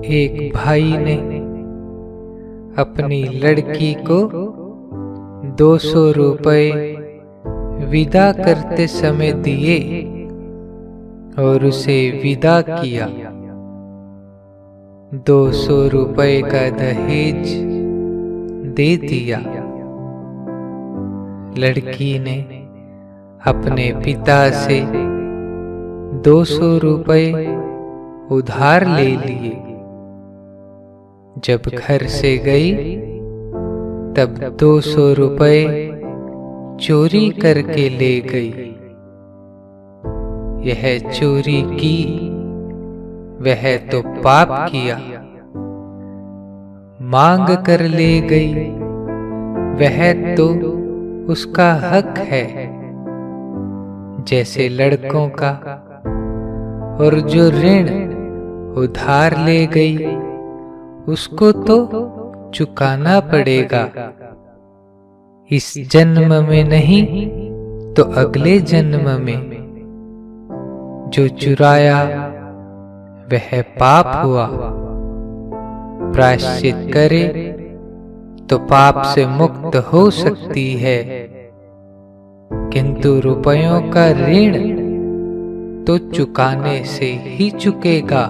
एक भाई ने अपनी लड़की को 200 रुपए विदा करते समय दिए और उसे विदा किया। 200 रुपए का दहेज दे दिया। लड़की ने अपने पिता से 200 रुपए उधार ले लिए। जब घर से गई तब 200 रुपए चोरी करके ले गई। यह चोरी की, वह तो पाप किया। मांग कर ले गई, वह तो उसका हक है जैसे लड़कों का। और जो ऋण उधार ले गई उसको तो चुकाना पड़ेगा। इस जन्म में नहीं तो अगले जन्म में। जो चुराया वह पाप हुआ। प्रायश्चित करे तो पाप से मुक्त हो सकती है, किंतु रुपयों का ऋण तो चुकाने से ही चुकेगा।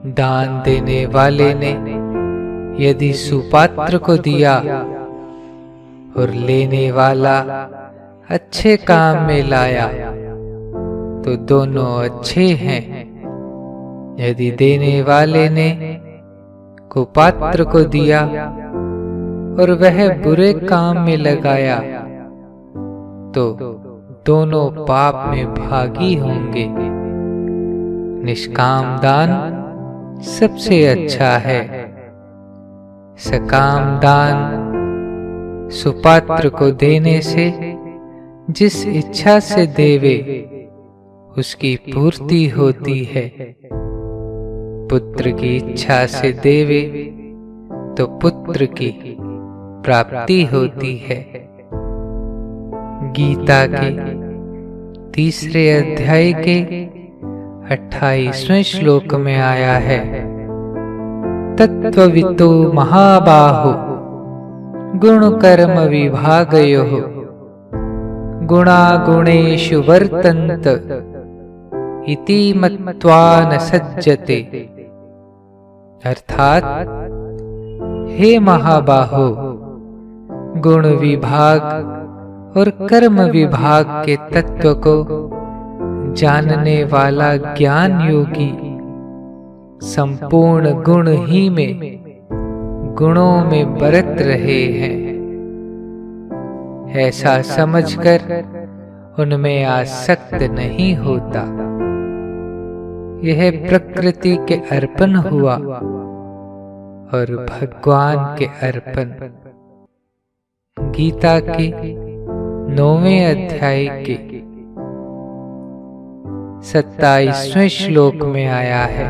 दान देने वाले ने यदि सुपात्र को दिया और लेने वाला अच्छे काम में लाया तो दोनों अच्छे हैं। यदि देने वाले ने कुपात्र को दिया और वह बुरे काम में लगाया तो दोनों पाप में भागी होंगे। निष्काम दान सबसे अच्छा है। सकाम दान सुपात्र को देने से जिस इच्छा से देवे उसकी पूर्ति होती है। पुत्र की इच्छा से देवे तो पुत्र की प्राप्ति होती है। गीता के 3 अध्याय के 28वें श्लोक में आया है, तत्त्ववितो महाबाहो गुण कर्म विभागयोः गुणा गुणेषु वर्तन्त इति मत्वा न सज्जते। अर्थात, हे महाबाहो, गुण विभाग और कर्म विभाग के तत्व को जानने वाला ज्ञान योगी संपूर्ण गुण ही में गुणों में बरत रहे हैं। ऐसा समझकर उनमें आसक्त नहीं होता। यह प्रकृति के अर्पण हुआ और भगवान के अर्पण। गीता के 9वें अध्याय के 27वें श्लोक में आया है,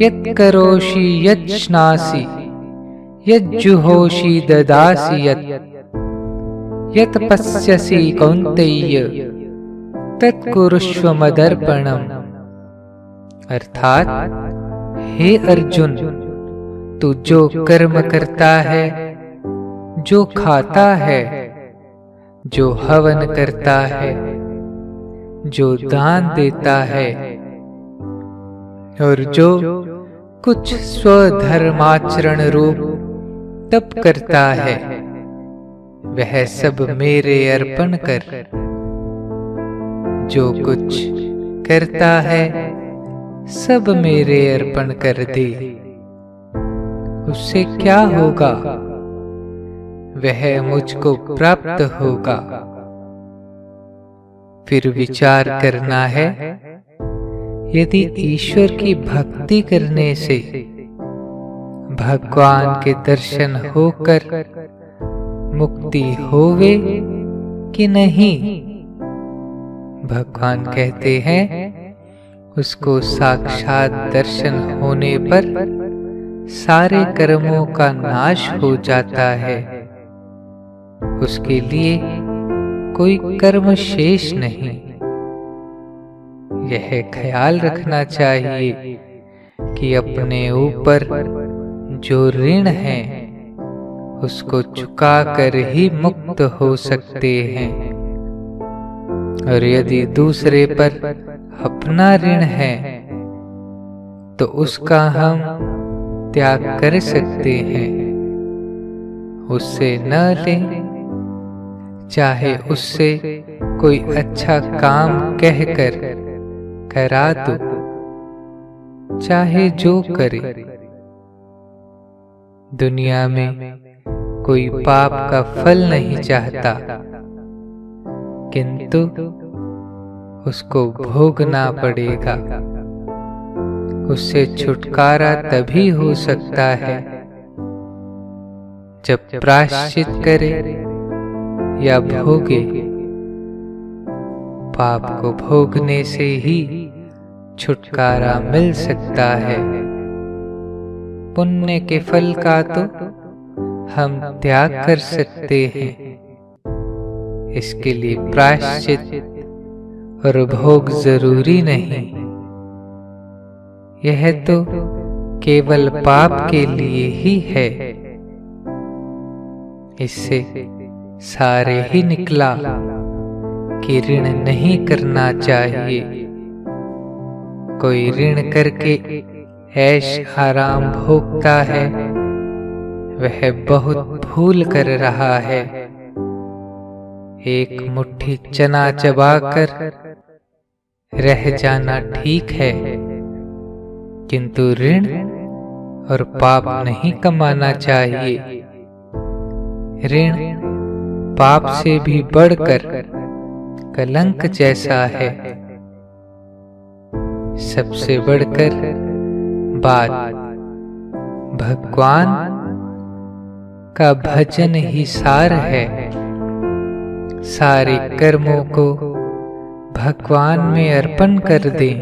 यत् करोषि यच्छ्नासि यज्जुहोषि ददासि यत् पश्यसि कौन्तेय तत्कुरुष्व मदर्पणम्। अर्थात, हे अर्जुन, तू जो कर्म करता है, जो खाता है, जो हवन करता है, जो दान देता है और जो कुछ स्वधर्माचरण रूप तप करता है, वह सब मेरे अर्पण कर। जो कुछ करता है सब मेरे अर्पण कर दे। उससे क्या होगा? वह मुझको प्राप्त होगा। फिर विचार करना है, यदि ईश्वर की भक्ति करने से भगवान के दर्शन होकर मुक्ति होवे कि नहीं। भगवान कहते हैं, उसको साक्षात दर्शन होने पर सारे कर्मों का नाश हो जाता है। उसके लिए कोई कर्म शेष नहीं। यह ख्याल रखना चाहिए कि अपने ऊपर जो ऋण है उसको चुका कर ही मुक्त हो सकते हैं, और यदि दूसरे पर अपना ऋण है तो उसका हम त्याग कर सकते हैं। उससे न लें, चाहे उससे कोई अच्छा काम कहकर करा दो, चाहे जो करे। दुनिया में कोई पाप का फल नहीं चाहता, किंतु उसको भोगना पड़ेगा। उससे छुटकारा तभी हो सकता है जब प्रायश्चित करे या भोगे। पाप को भोगने से ही छुटकारा मिल सकता है। पुण्य के फल का तो हम त्याग कर सकते हैं, इसके लिए प्रायश्चित और भोग जरूरी नहीं। यह तो केवल पाप के लिए ही है। इससे सारे ही निकला कि ऋण नहीं करना चाहिए। कोई ऋण करके ऐश आराम भोगता है, वह बहुत भूल कर रहा है। एक मुट्ठी चना चबाकर रह जाना ठीक है, किंतु ऋण और पाप नहीं कमाना चाहिए। ऋण पाप से भी बढ़कर कलंक जैसा है। सबसे बढ़कर बात भगवान का भजन ही सार है। सारे कर्मों को भगवान में अर्पण कर दें।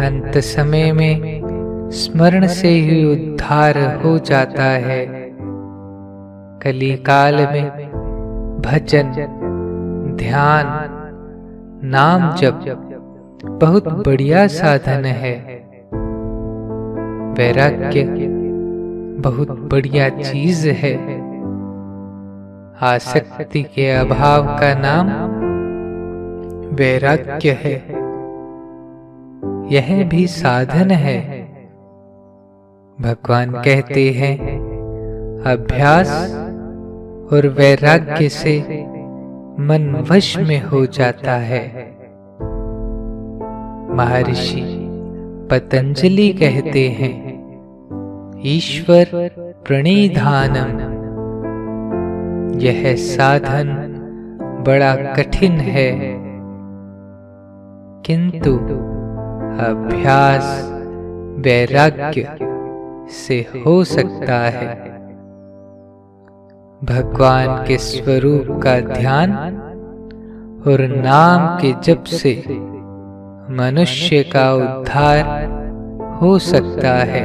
अंत समय में स्मरण से ही उद्धार हो जाता है। कली काल में भजन, ध्यान, नाम जप बहुत बढ़िया साधन है। वैराग्य बहुत बढ़िया चीज है। आसक्ति के अभाव का नाम वैराग्य है। यह भी साधन है। भगवान कहते हैं, अभ्यास और वैराग्य से मन वश में हो जाता है। महर्षि पतंजलि कहते हैं, ईश्वर प्रणिधानम। यह साधन बड़ा कठिन है, किंतु अभ्यास वैराग्य से हो सकता है। भगवान के स्वरूप का ध्यान और नाम के जप से मनुष्य का उद्धार हो सकता है।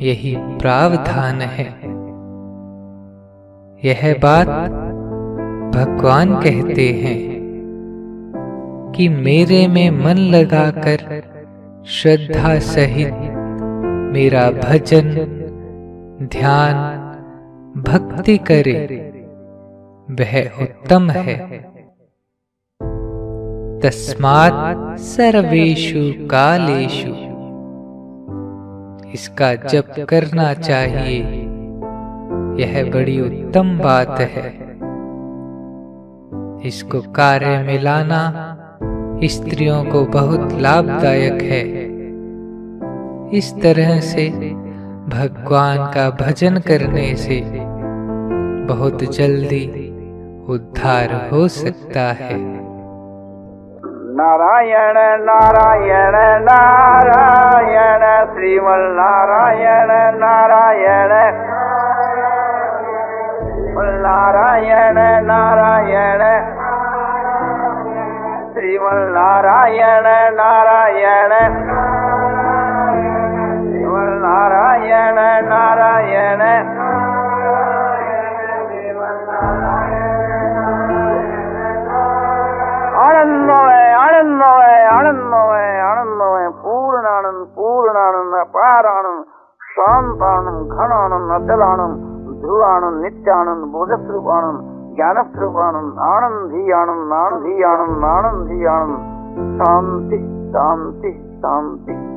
यही प्रावधान है। यह बात भगवान कहते हैं कि मेरे में मन लगाकर श्रद्धा सहित मेरा भजन, ध्यान, भक्ति करे, वह उत्तम है। तस्मात् सर्वेषु कालेषु। इसका जप करना चाहिए। यह बड़ी उत्तम बात है। इसको कार्य में लाना स्त्रियों को बहुत लाभदायक है। इस तरह से भगवान का भजन करने से बहुत जल्दी उद्धार हो सकता है। नारायण नारायण नारायण श्रीमन नारायण नारायण नारायण नारायण श्रीमन नारायण नारायण नारायण नारायण आनंदमय आनंदमय आनंदमय आनंदमय पूर्ण सच्चिदानंद पूर्णानंद अपारानंद शांतानंद घनानंद अचलानंद ध्रुवानंद नित्यानंद बोधस्वरूपानंद ज्ञानस्वरूपानंद आनंदी आनंद आनंदी आनंद आनंदी आनंद शांति शांति शांति।